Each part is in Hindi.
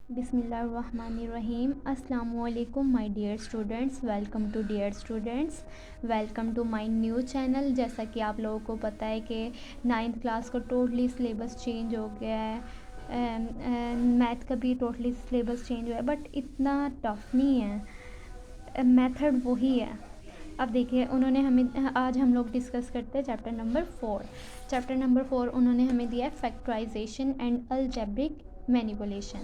बिस्मिल्लाहिर्रहमानिर्रहीम। अस्सलामुअलैकुम my dear students, welcome to my new channel. जैसा कि आप लोगों को पता है कि 9th क्लास का टोटली सिलेबस चेंज हो गया है। मैथ का भी टोटली सिलेबस चेंज हुआ है, बट इतना टफ नहीं है, मेथड वही है। अब देखिए, उन्होंने हमें आज हम लोग डिस्कस करते हैं चैप्टर नंबर 4। उन्होंने हमें दिया है फैक्टराइजेशन एंड अलजेब्रिक मैनिपुलेशन।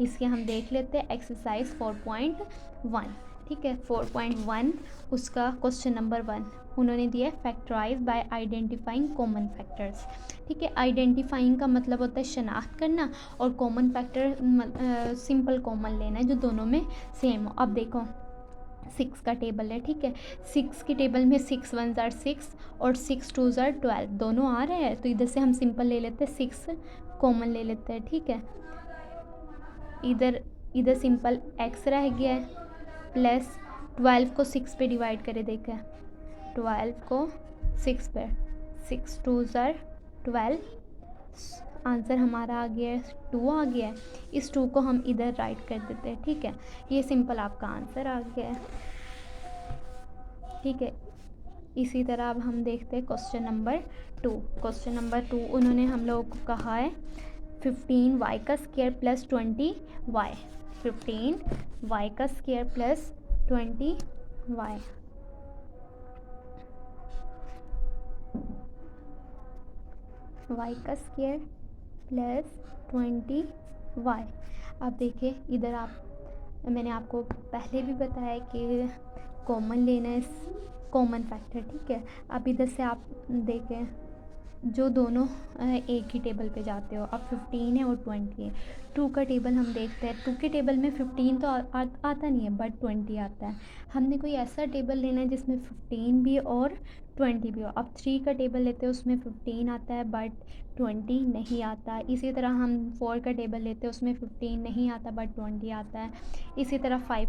इसके हम देख लेते हैं एक्सरसाइज 4.1। ठीक है, 4.1 उसका क्वेश्चन नंबर 1 उन्होंने दिया है factorise by identifying common factors. ठीक है, आइडेंटिफाइंग का मतलब होता है शनाख्त करना, और कॉमन फैक्टर सिंपल कॉमन लेना है जो दोनों में सेम हो। अब देखो, 6 का टेबल है। ठीक है, 6 के टेबल में 6 1 ज़ार 6 और 6 2 ज़ार 12 दोनों आ रहे हैं, तो इधर से हम सिंपल ले लेते हैं, 6 कॉमन ले लेते हैं। ठीक है, इधर सिंपल x रह गया है, प्लस 12 को 6 पे डिवाइड करे देखें, 12 को 6 पे, 6 2 ज़ार 12, आंसर हमारा आ गया है 2 आ गया है। इस 2 को हम इधर राइट कर देते हैं। ठीक है, ये सिंपल आपका आंसर आ गया है। ठीक है, इसी तरह अब हम देखते हैं क्वेश्चन नंबर 2। उन्होंने हम लोगों को कहा है 15y का स्क्वायर प्लस 20y, 15y का स्क्वायर प्लस 20y, y का स्क्वायर प्लस 20y। अब देखिए, इधर मैंने आपको पहले भी बताया कि कॉमन लेना है, कॉमन फैक्टर। ठीक है, अब इधर से आप देखें, जो दोनों एक ही टेबल पे जाते हो। अब 15 है और 20 है। 2 का टेबल हम देखते हैं, 2 के टेबल में 15 तो आता नहीं है, बट 20 आता है। हमने कोई ऐसा टेबल लेना है जिसमें 15 भी और 20 भी हो। अब 3 का टेबल लेते हैं, उसमें 15 आता है बट 20 नहीं आता। इसी तरह हम 4 का टेबल लेते हैं, उसमें 15 नहीं आता बट 20 आता है। इसी तरह 5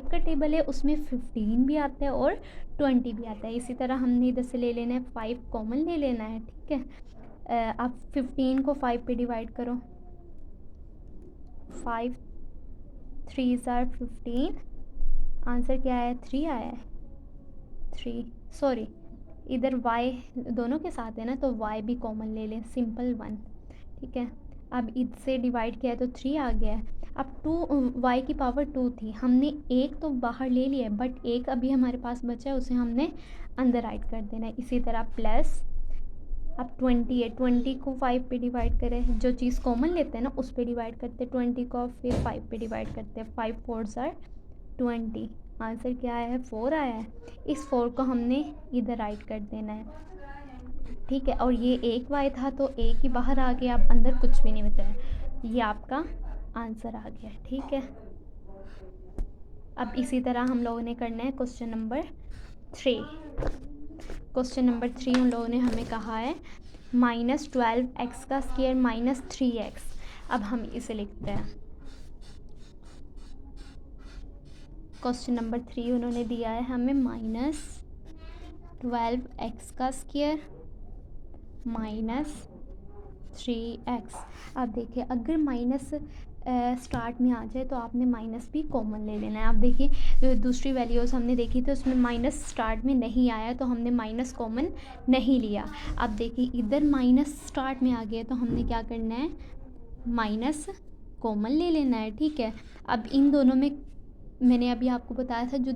का टेबल है, उसमें 15 भी आता है और 20 भी आता है। इसी तरह हमने इधर से ले लेना है 5 कॉमन ले लेना है। ठीक है, अब 15 को 5 पे डिवाइड करो, 5 3 ज़ार 15, आंसर क्या आया, 3 आया है। 3 सॉरी, इधर y दोनों के साथ है ना, तो y भी कॉमन ले लें, सिंपल 1। ठीक है, अब इससे डिवाइड किया है तो 3 आ गया है। अब 2 y की पावर 2 थी, हमने एक तो बाहर ले लिया है, बट एक अभी हमारे पास बचा है, उसे हमने अंदर राइट कर देना है। इसी तरह प्लस, अब 20 है, 20 को 5 पे डिवाइड करें, जो चीज़ कॉमन लेते हैं ना उस पे डिवाइड करते हैं 20 को, फिर 5 पे डिवाइड करते हैं, 5 4 ज़ार 20, आंसर क्या आया है, 4 आया है। इस 4 को हमने इधर राइट कर देना है। ठीक है, और ये एक y था तो एक ही बाहर आ गया, अब अंदर कुछ भी नहीं बचा है, ये आपका आंसर आ गया। ठीक है, अब इसी तरह हम लोगों ने करना है क्वेश्चन नंबर 3। उन लोगों ने हमें कहा है -12x का स्क्वायर -3x। अब हम इसे लिखते हैं, क्वेश्चन नंबर 3 उन्होंने दिया है हमें -12x का स्क्वायर -3x। अब देखिए, अगर माइनस स्टार्ट में आ जाए तो आपने माइनस भी कॉमन ले लेना है। अब देखिए, दूसरी वैल्यूज़ हमने देखी थी, उसमें माइनस स्टार्ट में नहीं आया तो हमने माइनस कॉमन नहीं लिया। अब देखिए, इधर माइनस स्टार्ट में आ गया तो हमने क्या करना है, माइनस कॉमन ले लेना है। ठीक है, अब इन दोनों में मैंने अभी आपको बताया था, जो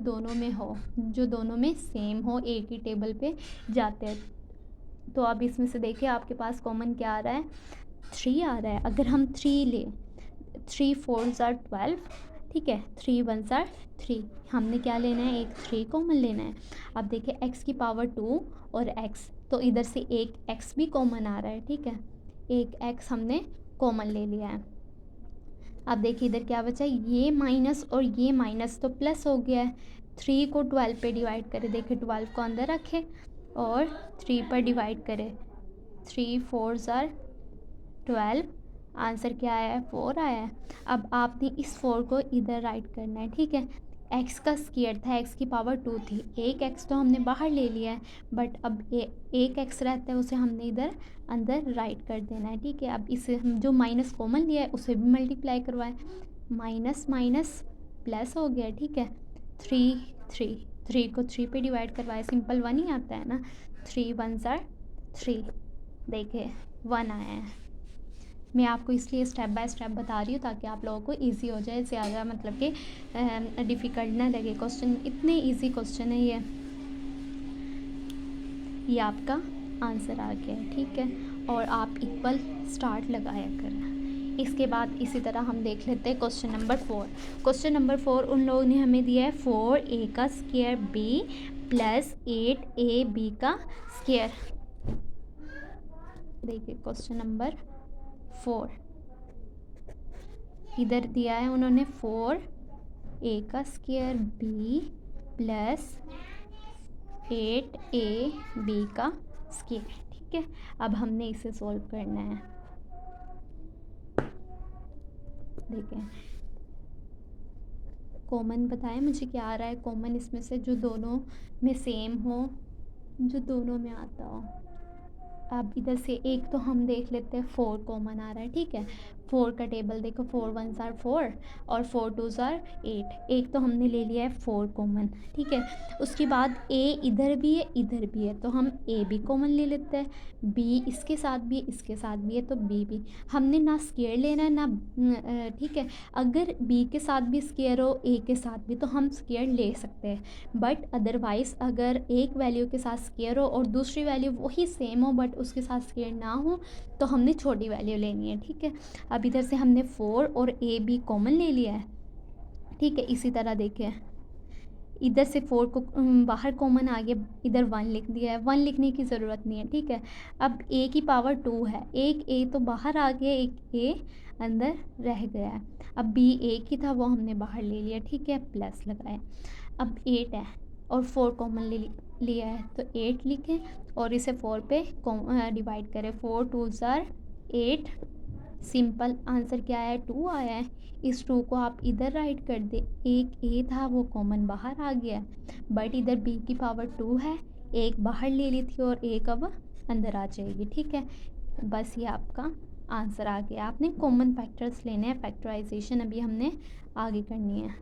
दोनों में सेम हो, एक ही टेबल पे जाते हैं। तो अब इसमें से देखिए, आपके पास कॉमन क्या आ रहा है, 3 आ रहा है। अगर हम 3 लें, 3 4 ज़ार 12, ठीक है, 3 1 ज़ार 3, हमने क्या लेना है, एक 3 कॉमन लेना है। अब देखिए, x की पावर 2 और x, तो इधर से एक x भी कॉमन आ रहा है। ठीक है, एक x हमने कॉमन ले लिया है। अब देखिए, इधर क्या बचा, ये माइनस और ये माइनस तो प्लस हो गया है। 3 को 12 पे डिवाइड करें, देखिए 12 को अंदर रखें और 3 पर डिवाइड करें, 3 4 ज़ार 12, आंसर क्या आया है, 4 आया है। अब आपने इस 4 को इधर राइट करना है। ठीक है, एक्स का स्क्वायर था, एक्स की पावर 2 थी, एक एक्स तो हमने बाहर ले लिया है, बट अब एक एक्स रहता है, उसे हमने इधर अंदर राइट कर देना है, ठीक है। अब इसे हम जो माइनस कॉमन लिया है उसे भी मल्टीप्लाई करवाएं, माइनस माइनस प्लस हो गया, ठीक है। 3 को 3 पे डिवाइड करवाए, सिंपल 1 ही आता है ना, 3 1 ज़ार 3, देखिए 1 आया है। मैं आपको इसलिए स्टेप बाय स्टेप बता रही हूँ ताकि आप लोगों को इजी हो जाए, ज़्यादा मतलब कि डिफ़िकल्ट ना लगे क्वेश्चन, इतने इजी क्वेश्चन है ये आपका आंसर आ गया है, ठीक है। और आप इक्वल स्टार्ट लगाया करें। इसके बाद इसी तरह हम देख लेते हैं क्वेश्चन नंबर 4। क्वेश्चन नंबर 4 उन लोगों ने हमें दिया है 4a का स्क्वायर b प्लस 8ab का स्क्वायर। देखिए क्वेश्चन नंबर 4 इधर दिया है उन्होंने 4a का स्क्वायर b प्लस 8ab का स्क्वायर, ठीक है। अब हमने इसे सॉल्व करना है। देखें कॉमन बताएं मुझे क्या आ रहा है, कॉमन इसमें से जो दोनों में सेम हो, जो दोनों में आता हो। अब इधर से एक तो हम देख लेते हैं 4 कॉमन आ रहा है, ठीक है। 4 का टेबल देखो, 4 1 ज़ार 4 और 4 2 ज़ार 8, एक तो हमने ले लिया है 4 कॉमन, ठीक है। उसके बाद a इधर भी है इधर भी है, तो हम a भी कॉमन ले लेते हैं, b इसके साथ भी है इसके साथ भी है, तो b भी हमने ना स्क्वायर लेना है ना, ठीक है। अगर b के साथ भी स्क्वायर हो a के साथ भी तो हम स्क्वायर ले सकते हैं, बट अदरवाइज़ अगर एक वैल्यू के साथ स्क्वायर हो और दूसरी वैल्यू वही सेम हो बट उसके साथ स्क्वायर ना हो तो हमने छोटी वैल्यू लेनी है, ठीक है। अब इधर से हमने 4 और a b कॉमन ले लिया है, ठीक है। इसी तरह देखें इधर से 4 को बाहर कॉमन आ गया, इधर 1 लिख दिया है, 1 लिखने की ज़रूरत नहीं है, ठीक है। अब a की पावर 2 है, एक a तो बाहर आ गया, एक a अंदर रह गया है। अब b एक ही था वो हमने बाहर ले लिया, ठीक है, प्लस लगाया। अब 8 है और 4 कॉमन ले लिया है तो 8 लिखें और इसे 4 पे डिवाइड करें, 4 2 ज़ार 8, सिंपल आंसर क्या आया है, 2 आया है। इस 2 को आप इधर राइट कर दे, एक a था वो कॉमन बाहर आ गया, बट इधर b की पावर 2 है, एक बाहर ले ली थी और एक अब अंदर आ जाएगी, ठीक है। बस ये आपका आंसर आ गया। आपने कॉमन फैक्टर्स लेने हैं, फैक्टराइजेशन अभी हमने आगे करनी है।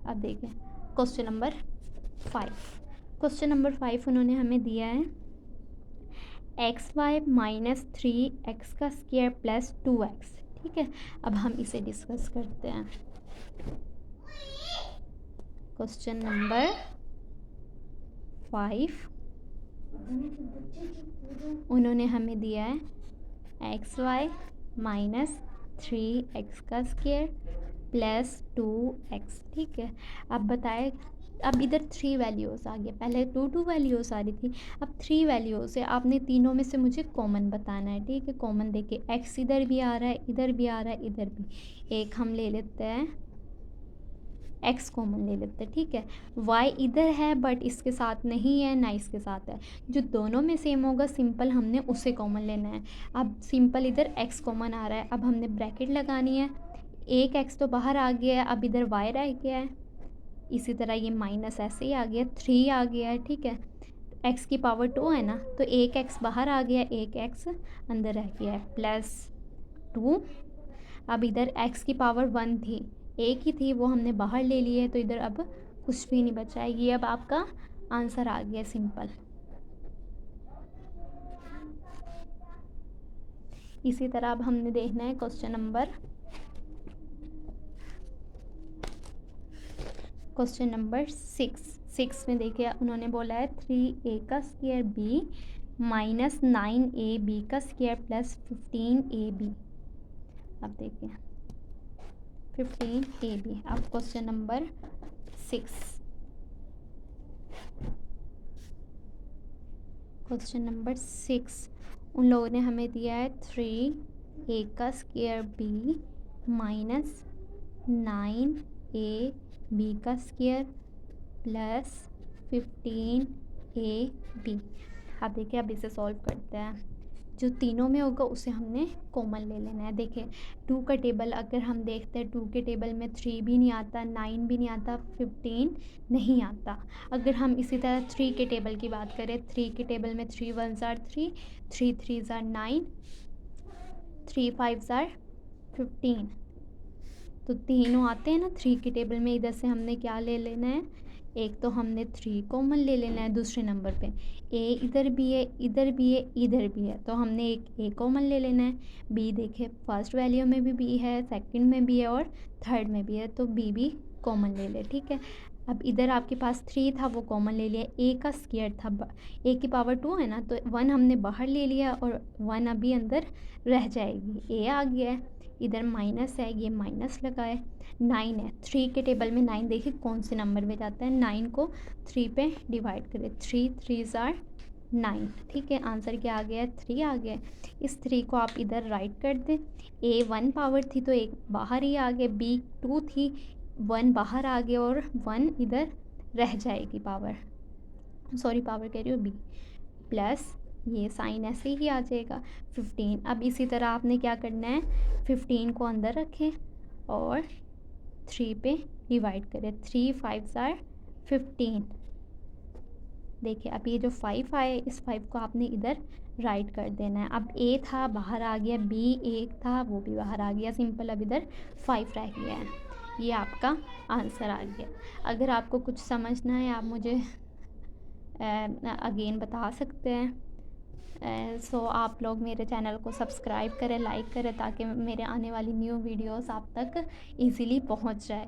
अब देखें क्वेश्चन नंबर 5। क्वेश्चन नंबर 5 उन्होंने हमें दिया है xy माइनस 3x का स्क्वायर प्लस 2x, ठीक है। अब हम इसे डिस्कस करते हैं। क्वेश्चन नंबर 5 उन्होंने हमें दिया है xy माइनस 3x का स्क्वायर प्लस 2x, ठीक है। अब बताए, अब इधर 3 वैल्यूज़ आ गया, पहले 2 वैल्यूज़ आ रही थी, अब 3 वैल्यूज़ है। आपने तीनों में से मुझे कॉमन बताना है, ठीक है। कॉमन देखिए x इधर भी आ रहा है इधर भी आ रहा है इधर भी, एक हम ले लेते हैं x कॉमन ले लेते हैं, ठीक है। y इधर है बट इसके साथ नहीं है ना इसके साथ है, जो दोनों में सेम होगा सिंपल हमने उसे कॉमन लेना है। अब सिंपल इधर x कॉमन आ रहा है, अब हमने ब्रैकेट लगानी है, एक x तो बाहर आ गया है, अब इधर y रह गया है, इसी तरह ये माइनस ऐसे ही आ गया, 3 आ गया है, ठीक है। x की पावर 2 है ना, तो एक x बाहर आ गया, एक x अंदर रह गया है, प्लस 2। अब इधर x की पावर 1 थी, एक ही थी वो हमने बाहर ले ली है, तो इधर अब कुछ भी नहीं बचा है, ये अब आपका आंसर आ गया सिंपल। इसी तरह अब हमने देखना है क्वेश्चन नंबर 6 में देखिए उन्होंने बोला है 3a का स्क्वायर b माइनस 9ab का स्क्वायर प्लस 15ab। अब देखिए 15ab। अब क्वेश्चन नंबर 6 उन लोगों ने हमें दिया है 3a का स्क्वायर b माइनस 9ab का स्क्वायर प्लस 15ab। अब देखिए अब इसे सॉल्व करते हैं। जो तीनों में होगा उसे हमने कॉमन ले लेना है। देखिए 2 का टेबल अगर हम देखते हैं, 2 के टेबल में 3 भी नहीं आता, 9 भी नहीं आता, 15 नहीं आता। अगर हम इसी तरह 3 के टेबल की बात करें, 3 के टेबल में 3 1s are 3, 3 3s are 9, 3 5s are 15। तो तीनों आते हैं ना 3 के टेबल में। इधर से हमने क्या ले लेना है, एक तो हमने 3 कॉमन ले लेना है दूसरे नंबर पे। ए इधर भी है, इधर भी है, इधर भी है, तो हमने एक ए कॉमन ले लेना है। बी देखिए फर्स्ट वैल्यू में भी बी है, सेकंड में भी है और थर्ड में भी है, तो बी भी कॉमन ले ले। ठीक है, अब इधर आपके पास 3 था वो कॉमन ले लिया। ए का स्क्वायर था, ए की पावर 2 है ना, तो 1 हमने बाहर ले लिया और 1 अभी अंदर रह जाएगी। ए आ गया है, इधर माइनस है, ये माइनस लगाए। 9 है, 3 के टेबल में 9 देखिए कौन से नंबर में जाता है। 9 को 3 पे डिवाइड करें, 3 3s are 9। ठीक है, आंसर क्या आ गया है, 3 आ गया। इस 3 को आप इधर राइट कर दें। ए 1 पावर थी तो एक बाहर ही आ गया, बी 2 थी 1 बाहर आ गया और 1 इधर रह जाएगी पावर, सॉरी पावर कह रही हूँ बी, प्लस ये साइन ऐसे ही आ जाएगा 15। अब इसी तरह आपने क्या करना है, 15 को अंदर रखें और 3 पे डिवाइड करें, 3 5s are 15। देखिए अब ये जो 5 आए, इस 5 को आपने इधर राइट कर देना है। अब ए था बाहर आ गया, बी एक था वो भी बाहर आ गया, सिंपल। अब इधर 5 रह गया है, ये आपका आंसर आ गया। अगर आपको कुछ समझना है आप मुझे अगेन बता सकते हैं। सो आप लोग मेरे चैनल को सब्सक्राइब करें, लाइक करें, ताकि मेरे आने वाली न्यू वीडियोस आप तक इजीली पहुंच जाए।